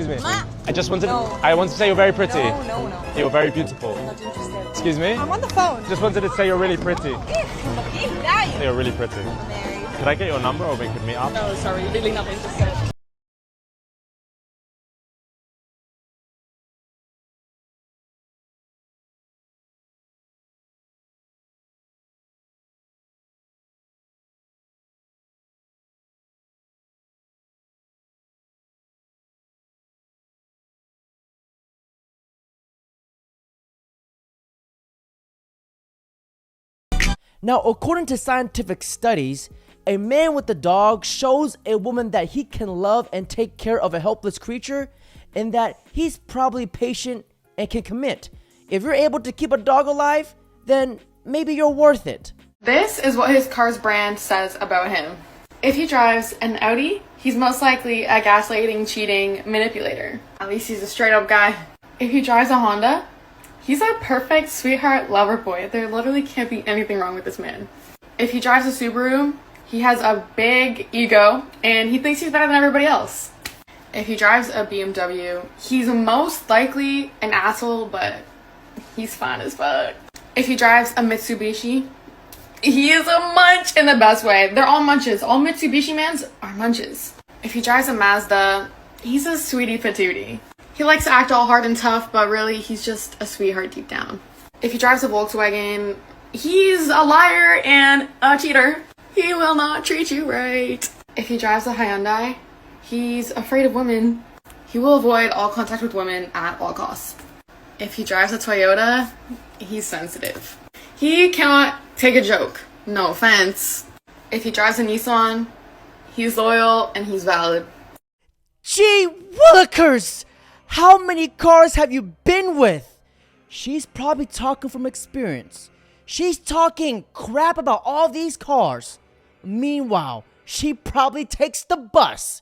Excuse me. Ma. I just wanted No. I wanted to say you're very pretty. No. You're very beautiful. Not interested. Excuse me? I'm on the phone. Just wanted to say you're really pretty. You're really pretty. I'm married. Could I get your number or we could meet up? No, sorry, really not interested. Now, according to scientific studies, a man with a dog shows a woman that he can love and take care of a helpless creature, and that he's probably patient and can commit. If you're able to keep a dog alive, then maybe you're worth it. This is what his car's brand says about him. If he drives an Audi, he's most likely a gaslighting, cheating manipulator. At least he's a straight up guy. If he drives a Honda, he's a perfect sweetheart lover boy. There literally can't be anything wrong with this man. If he drives a Subaru, he has a big ego and he thinks he's better than everybody else. If he drives a BMW, he's most likely an asshole, but he's fine as fuck. If he drives a Mitsubishi, he is a munch in the best way. They're all munches. All Mitsubishi mans are munches. If he drives a Mazda, he's a sweetie patootie. He likes to act all hard and tough, but really he's just a sweetheart deep down. If he drives a Volkswagen, he's a liar and a cheater. He will not treat you right. If he drives a Hyundai, he's afraid of women. He will avoid all contact with women at all costs. If he drives a Toyota, he's sensitive. He cannot take a joke. No offense. If he drives a Nissan, he's loyal and he's valid. Gee willikers! How many cars have you been with? She's probably talking from experience. She's talking crap about all these cars. Meanwhile, she probably takes the bus.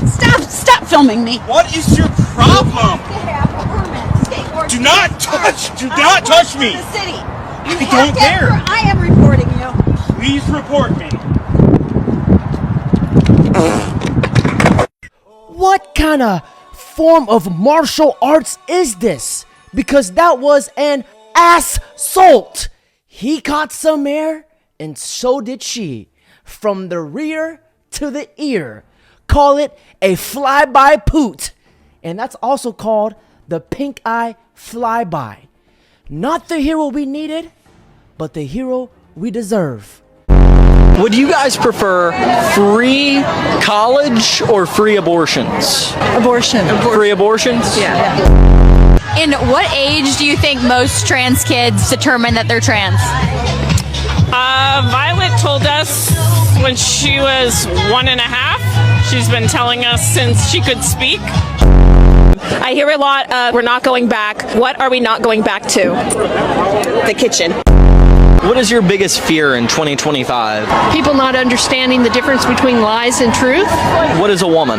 Stop filming me. What is your problem? You have to have a permit. Skateboard. Do not touch me. The city. I don't care. I am reporting you. Please report me. What kind of form of martial arts is this? Because that was an assault. He caught some air, and so did she. From the rear to the ear. Call it a flyby poot. And that's also called the pink eye flyby. Not the hero we needed, but the hero we deserve. Would you guys prefer free college or free abortions? Abortion. Free abortions? Yeah. In what age do you think most trans kids determine that they're trans? Violet told us when she was 1.5. She's been telling us since she could speak. I hear a lot of we're not going back. What are we not going back to? The kitchen. What is your biggest fear in 2025? People not understanding the difference between lies and truth. What is a woman?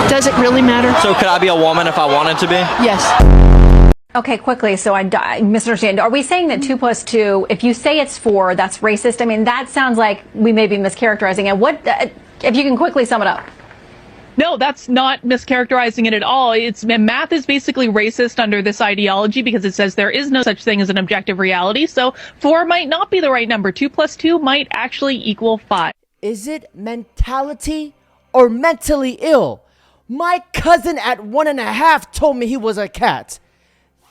Does it really matter? So could I be a woman if I wanted to be? Yes. Okay, quickly, so I misunderstand. Are we saying that 2 + 2, if you say it's 4, that's racist? I mean, that sounds like we may be mischaracterizing it. What, if you can quickly sum it up? No, that's not mischaracterizing it at all. Math is basically racist under this ideology because it says there is no such thing as an objective reality. So 4 might not be the right number. 2 + 2 might actually equal 5. Is it mentality or mentally ill? My cousin at 1.5 told me he was a cat.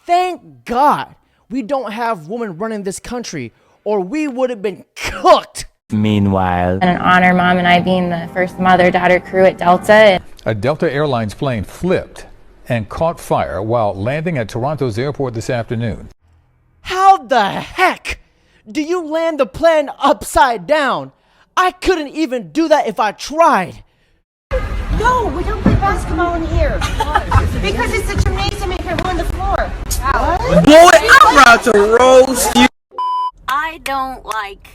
Thank God we don't have women running this country, or we would have been cooked. Meanwhile, and an honor mom and I being the first mother-daughter crew at Delta. A Delta Airlines plane flipped and caught fire while landing at Toronto's airport this afternoon. How the heck do you land the plane upside down? I couldn't even do that if I tried. No, we don't play basketball in here. Because it's a gymnasium, it can ruin the floor. Boy, I'm about to roast you. I don't like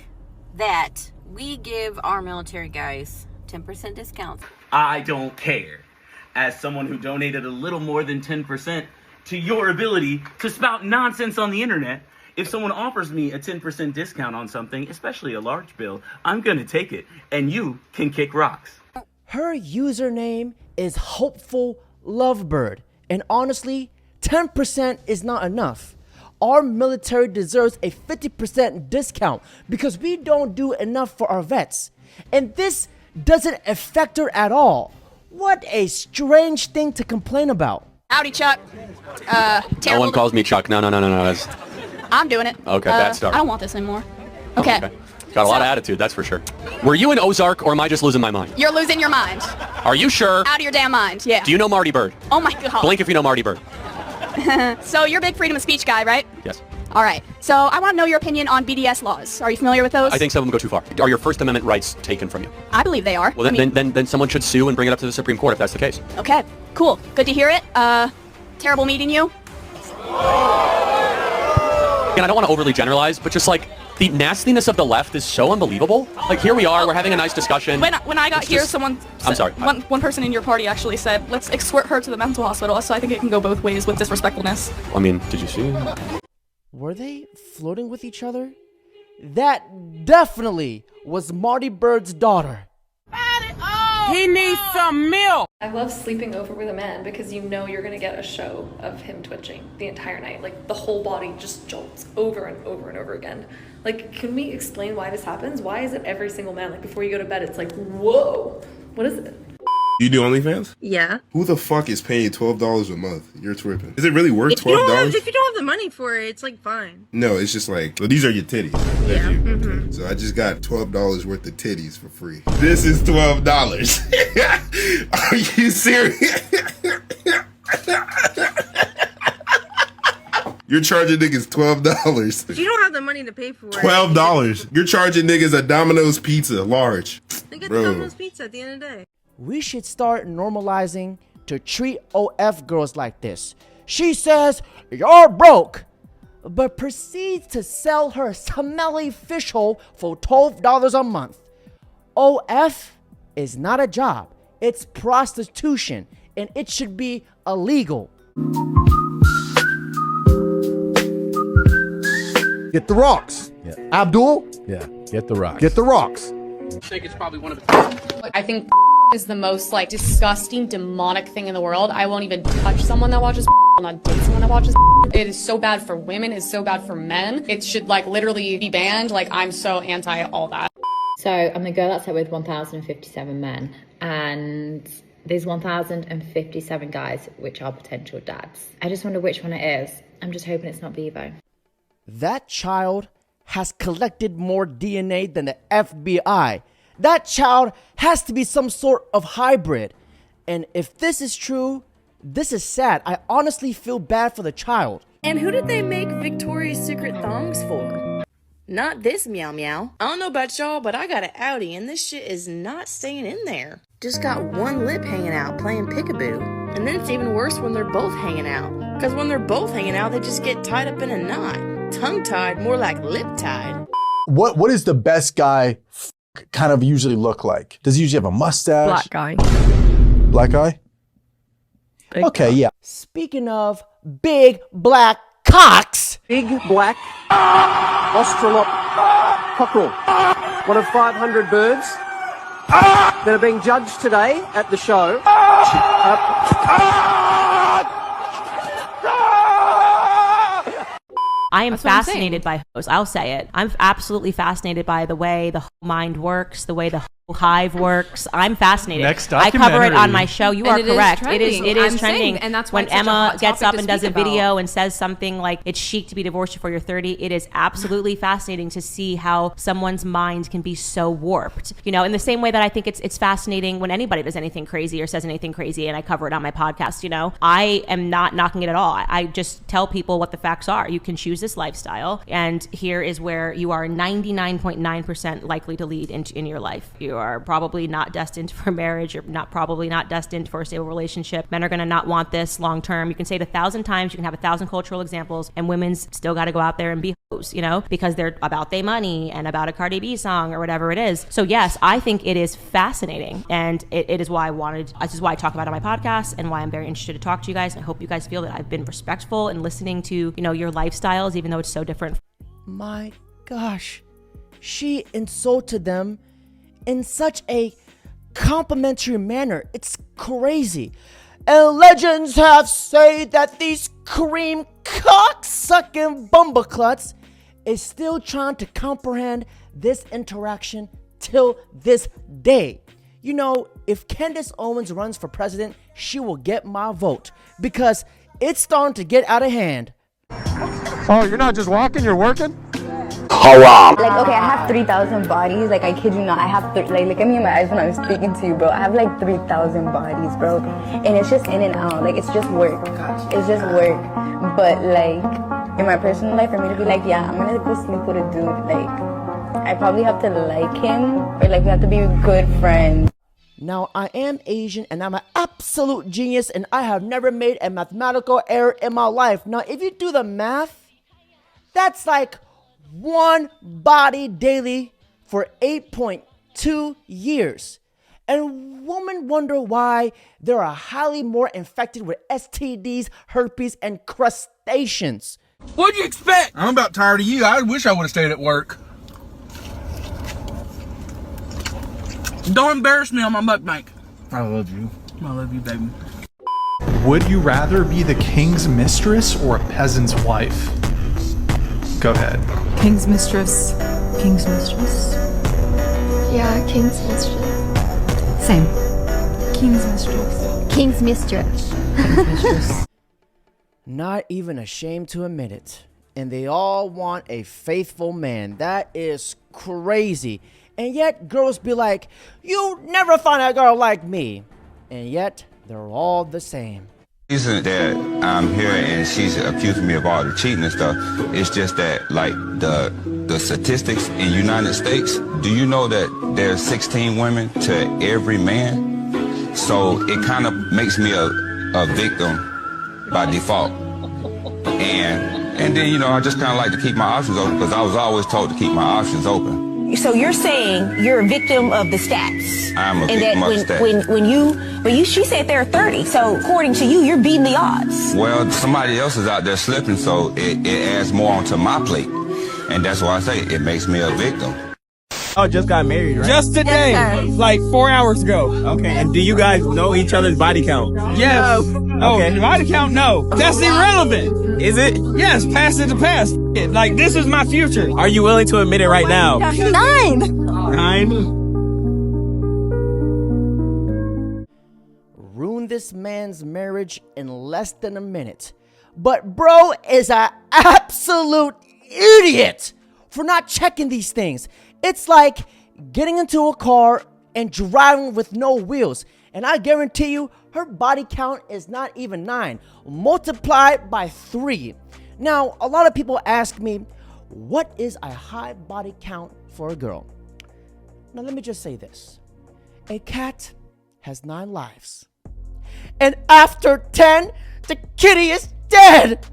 that we give our military guys 10% discounts. I don't care. As someone who donated a little more than 10% to your ability to spout nonsense on the internet, if someone offers me a 10% discount on something, especially a large bill, I'm gonna take it, and you can kick rocks. Her username is Hopeful Lovebird. And honestly, 10% is not enough. Our military deserves a 50% discount because we don't do enough for our vets. And this doesn't affect her at all. What a strange thing to complain about. Howdy, Chuck. No one calls me Chuck. No. That's... I'm doing it. Okay, bad start. I don't want this anymore. Okay. Got a lot of attitude, that's for sure. Were you in Ozark, or am I just losing my mind? You're losing your mind. Are you sure? Out of your damn mind, yeah. Do you know Marty Bird? Oh my god. Blink if you know Marty Bird. So you're a big freedom of speech guy, right? Yes. All right. So I want to know your opinion on BDS laws. Are you familiar with those? I think some of them go too far. Are your First Amendment rights taken from you? I believe they are. Well, then someone should sue and bring it up to the Supreme Court if that's the case. Okay, cool. Good to hear it. Terrible meeting you. And I don't want to overly generalize, but just like the nastiness of the left is so unbelievable. Like here we are, we're having a nice discussion. When I got here, someone I'm sorry. One person in your party actually said, let's escort her to the mental hospital. So I think it can go both ways with disrespectfulness. I mean, did you see? Were they flirting with each other? That definitely was Marty Bird's daughter. He needs some milk. I love sleeping over with a man because you know you're gonna get a show of him twitching the entire night. Like the whole body just jolts over and over and over again. Like, can we explain why this happens? Why is it every single man? Like before you go to bed, it's like, whoa, what is it? You do OnlyFans? Yeah. Who the fuck is paying $12 a month? You're tripping. Is it really worth $12? If you don't have the money for it, it's like fine. No, it's just like, well, these are your titties. Yeah. Mm-hmm. So I just got $12 worth of titties for free. This is $12. Are you serious? You're charging niggas $12. But you don't have the money to pay for it. $12. You're charging niggas a Domino's pizza, large. They get the Domino's pizza at the end of the day. We should start normalizing to treat OF girls like this. She says, you're broke, but proceeds to sell her smelly fish hole for $12 a month. OF is not a job. It's prostitution, and it should be illegal. Get the rocks. Yeah. Abdul? Yeah, get the rocks. Get the rocks. I think it's probably one of I think is the most like disgusting, demonic thing in the world. I won't even touch someone that watches I'll not date someone that watches It is so bad for women, it's so bad for men. It should like literally be banned. Like I'm so anti all that. So I'm the girl that's out with 1,057 men, and there's 1,057 guys which are potential dads. I just wonder which one it is. I'm just hoping it's not Bevo. That child has collected more DNA than the FBI. That child has to be some sort of hybrid. And if this is true, this is sad. I honestly feel bad for the child. And who did they make Victoria's Secret thongs for? Not this meow meow. I don't know about y'all, but I got an Audi and this shit is not staying in there. Just got one lip hanging out playing peekaboo. And then it's even worse when they're both hanging out. Because when they're both hanging out, they just get tied up in a knot. Tongue-tied, more like lip-tied. What is the best guy kind of usually look like? Does he usually have a mustache? Black guy. Black guy? Big okay, cock. yeah. Speaking of big black cocks. Big black Australorp cockerel. One of 500 birds that are being judged today at the show. I am fascinated by hoes. I'll say it. I'm absolutely fascinated by the way the mind works, the way the hive works. I'm fascinated. Next I cover it on my documentary. show. You And are it is correct. trending. It is I'm trending. saying, and that's why when it's such a Emma hot gets topic up to and does a speak about. video and says something like it's chic to be divorced before you're 30, it is absolutely fascinating to see how someone's mind can be so warped. You know, in the same way that I think it's fascinating when anybody does anything crazy or says anything crazy, and I cover it on my podcast. You know, I am not knocking it at all. I just tell people what the facts are. You can choose this lifestyle, and here is where you are 99.9% likely to lead in your life. You are probably not destined for marriage. You're probably not destined for a stable relationship. Men are going to not want this long term. You can say it 1,000 times. You can have 1,000 cultural examples, and women's still got to go out there and be hoes, you know, because they're about they money and about a Cardi B song or whatever it is. So yes, I think it is fascinating, and it is why this is why I talk about it on my podcast, and why I'm very interested to talk to you guys. And I hope you guys feel that I've been respectful in listening to, you know, your lifestyles, even though it's so different. My gosh, she insulted them in such a complimentary manner. It's crazy. And legends have said that these cream cock-sucking bumblecluts is still trying to comprehend this interaction till this day. You know, if Candace Owens runs for president, she will get my vote because it's starting to get out of hand. Oh, you're not just walking, you're working? Like, okay, I have 3,000 bodies. Like, I kid you not. I have, like, look at me in my eyes when I'm speaking to you, bro. I have, like, 3,000 bodies, bro. And it's just in and out. Like, it's just work. It's just work. But, like, in my personal life, for me to be like, yeah, I'm gonna go sleep with a dude, like, I probably have to like him, or, like, we have to be good friends. Now, I am Asian, and I'm an absolute genius, and I have never made a mathematical error in my life. Now, if you do the math, that's like one body daily for 8.2 years. And women wonder why they are highly more infected with STDs, herpes, and crustaceans. What'd you expect? I'm about tired of you. I wish I would have stayed at work. Don't embarrass me on my mukbang. I love you. I love you, baby. Would you rather be the king's mistress or a peasant's wife? Go ahead. King's mistress. King's mistress. Yeah, king's mistress. Same. King's mistress. King's mistress. King's mistress. Not even ashamed to admit it. And they all want a faithful man. That is crazy. And yet girls be like, you never find a girl like me. And yet they're all the same. Reason that I'm here and she's accusing me of all the cheating and stuff, it's just that, like, the statistics in United States, do you know that there's 16 women to every man? So it kind of makes me a victim by default. And then, you know, I just kind of like to keep my options open because I was always told to keep my options open. So you're saying you're a victim of the stats? I'm a victim of the stats. When she said there are 30, so according to you, you're beating the odds. Well, somebody else is out there slipping, so it adds more onto my plate. And that's why I say it makes me a victim. Oh, just got married, right? Just today, like 4 hours ago. Okay, and do you guys know each other's body count? Yes. Oh, Okay. body count, no. That's irrelevant. Is it? Yes, past is the past. Like, this is my future. Are you willing to admit it right now? 9. 9? Ruin this man's marriage in less than a minute. But bro is an absolute idiot for not checking these things. It's like getting into a car and driving with no wheels. And I guarantee you, her body count is not even 9. Multiply by 3. Now, a lot of people ask me, what is a high body count for a girl? Now, let me just say this. A cat has 9 lives. And after 10, the kitty is dead.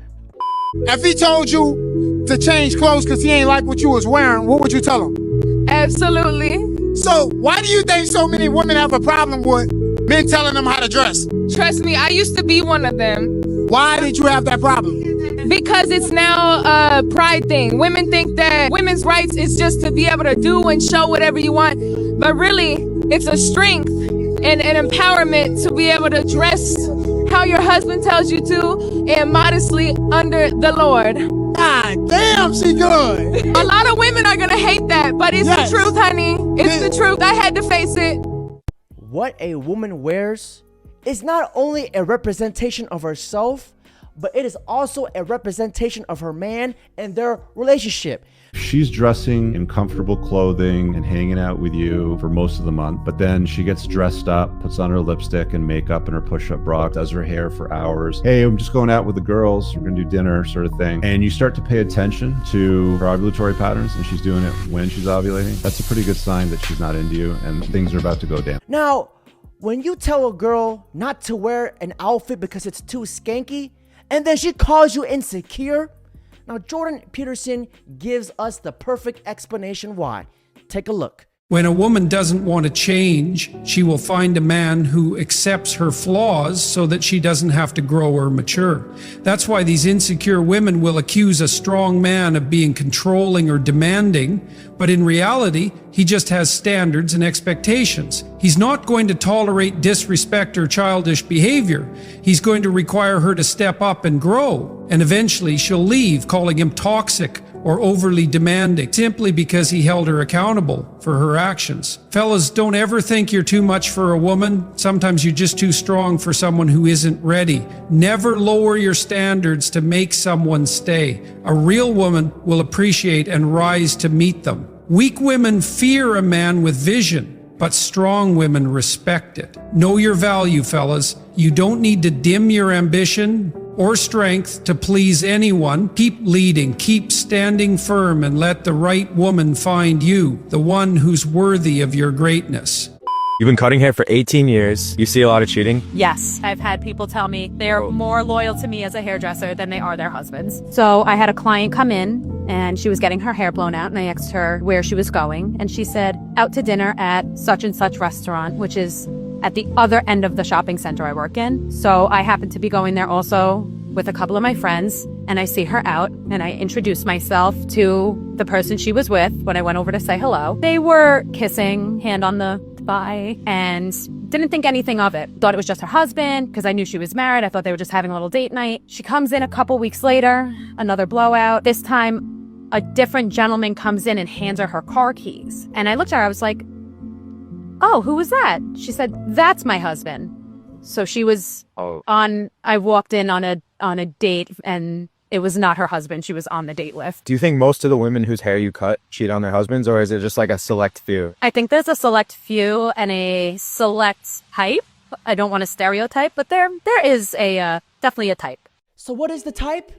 If he told you to change clothes because he ain't like what you was wearing, what would you tell him? Absolutely. So why do you think so many women have a problem with men telling them how to dress? Trust me, I used to be one of them. Why did you have that problem? Because it's now a pride thing. Women think that women's rights is just to be able to do and show whatever you want. But really, it's a strength and an empowerment to be able to dress how your husband tells you to and modestly under the Lord. God damn, she good. A lot of women are gonna hate that, but it's the truth, honey. It's the truth. I had to face it. What a woman wears is not only a representation of herself, but it is also a representation of her man and their relationship. She's dressing in comfortable clothing and hanging out with you for most of the month, but then she gets dressed up, puts on her lipstick and makeup and her push-up bra, does her hair for hours. Hey, I'm just going out with the girls, we're gonna do dinner, sort of thing. And you start to pay attention to her ovulatory patterns, and she's doing it when she's ovulating. That's a pretty good sign that she's not into you and things are about to go down. Now, when you tell a girl not to wear an outfit because it's too skanky, and then she calls you insecure, now Jordan Peterson gives us the perfect explanation why. Take a look. When a woman doesn't want to change, she will find a man who accepts her flaws so that she doesn't have to grow or mature. That's why these insecure women will accuse a strong man of being controlling or demanding, but in reality, he just has standards and expectations. He's not going to tolerate disrespect or childish behavior. He's going to require her to step up and grow, and eventually she'll leave, calling him toxic or overly demanding, simply because he held her accountable for her actions. Fellas, don't ever think you're too much for a woman. Sometimes you're just too strong for someone who isn't ready. Never lower your standards to make someone stay. A real woman will appreciate and rise to meet them. Weak women fear a man with vision, but strong women respect it. Know your value, fellas. You don't need to dim your ambition or strength to please anyone. Keep leading, keep standing firm, and let the right woman find you, the one who's worthy of your greatness. You've been cutting hair for 18 years. You see a lot of cheating? Yes, I've had people tell me they're more loyal to me as a hairdresser than they are their husbands. So I had a client come in and she was getting her hair blown out, and I asked her where she was going, and she said, out to dinner at such and such restaurant, which is at the other end of the shopping center I work in. So I happened to be going there also with a couple of my friends, and I see her out, and I introduced myself to the person she was with when I went over to say hello. They were kissing, hand on the thigh, and didn't think anything of it. Thought it was just her husband, because I knew she was married. I thought they were just having a little date night. She comes in a couple weeks later, another blowout. This time, a different gentleman comes in and hands her car keys. And I looked at her, I was like, oh, who was that? She said, that's my husband. So she was I walked in on a date, and it was not her husband. She was on the date list. Do you think most of the women whose hair you cut cheat on their husbands, or is it just like a select few? I think there's a select few and a select type. I don't want to stereotype, but there is a definitely a type. So what is the type?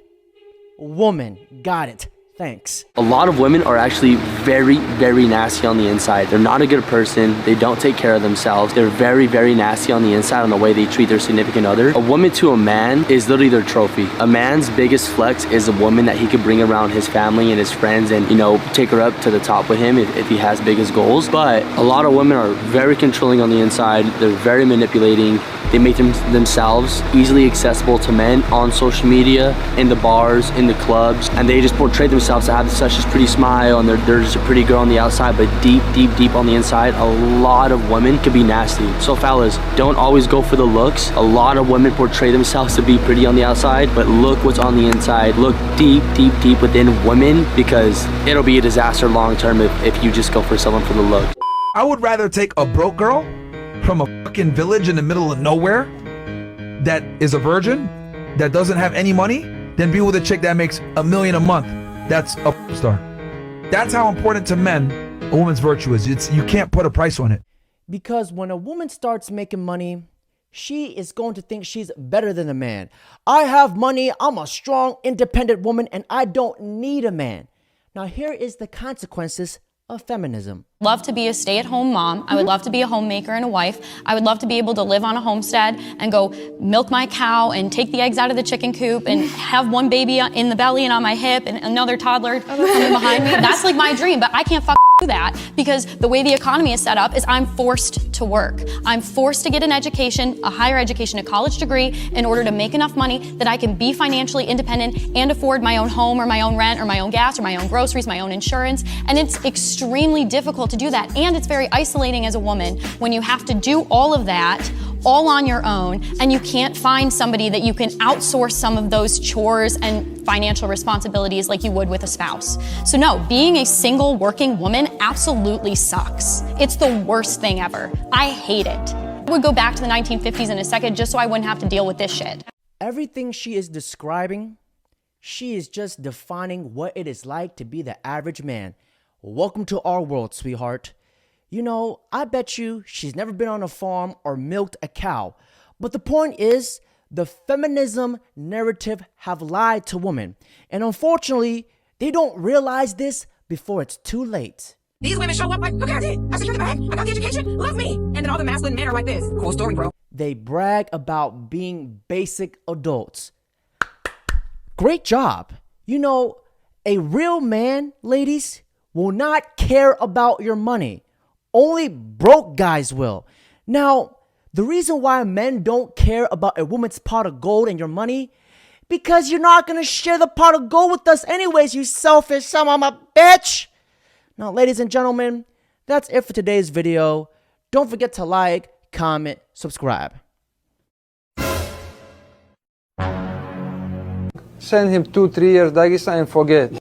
Woman. Got it. Thanks. A lot of women are actually very, very nasty on the inside. They're not a good person. They don't take care of themselves. They're very, very nasty on the inside on the way they treat their significant other. A woman to a man is literally their trophy. A man's biggest flex is a woman that he could bring around his family and his friends and, you know, take her up to the top with him if he has big as goals. But a lot of women are very controlling on the inside. They're very manipulating. They make themselves easily accessible to men on social media, in the bars, in the clubs, and they just portray themselves to have such a pretty smile, and they're just a pretty girl on the outside, but deep, deep, deep on the inside, a lot of women can be nasty. So fellas, don't always go for the looks. A lot of women portray themselves to be pretty on the outside, but look what's on the inside. Look deep, deep, deep within women, because it'll be a disaster long term if you just go for someone for the look. I would rather take a broke girl from a fucking village in the middle of nowhere that is a virgin, that doesn't have any money, than be with a chick that makes $1 million a month. That's a star. That's how important to men a woman's virtue is. You can't put a price on it. Because when a woman starts making money, she is going to think she's better than a man. I have money, I'm a strong, independent woman, and I don't need a man. Now here is the consequences of feminism. Love to be a stay-at-home mom. I would love to be a homemaker and a wife. I would love to be able to live on a homestead and go milk my cow and take the eggs out of the chicken coop and have one baby in the belly and on my hip and another toddler coming behind me. That's like my dream, but I can't do that because the way the economy is set up is I'm forced to work. I'm forced to get an education, a higher education, a college degree in order to make enough money that I can be financially independent and afford my own home or my own rent or my own gas or my own groceries, my own insurance. And it's extremely difficult to do that. And it's very isolating as a woman when you have to do all of that all on your own and you can't find somebody that you can outsource some of those chores and financial responsibilities like you would with a spouse. So no, being a single working woman absolutely sucks. It's the worst thing ever. I hate it. I would go back to the 1950s in a second just so I wouldn't have to deal with this shit. Everything she is describing, she is just defining what it is like to be the average man. Welcome to our world, sweetheart. You know, I bet you she's never been on a farm or milked a cow. But the point is, the feminism narrative have lied to women. And unfortunately, they don't realize this before it's too late. These women show up like, look at it. I secured the bag. I got the education. Love me. And then all the masculine men are like this. Cool story, bro. They brag about being basic adults. Great job. You know, a real man, ladies, will not care about your money. Only broke guys will. Now, the reason why men don't care about a woman's pot of gold and your money, because you're not going to share the pot of gold with us anyways, you selfish son of a bitch. Now, ladies and gentlemen, that's it for today's video. Don't forget to like, comment, subscribe. Send him 2-3 years Dagestan and forget.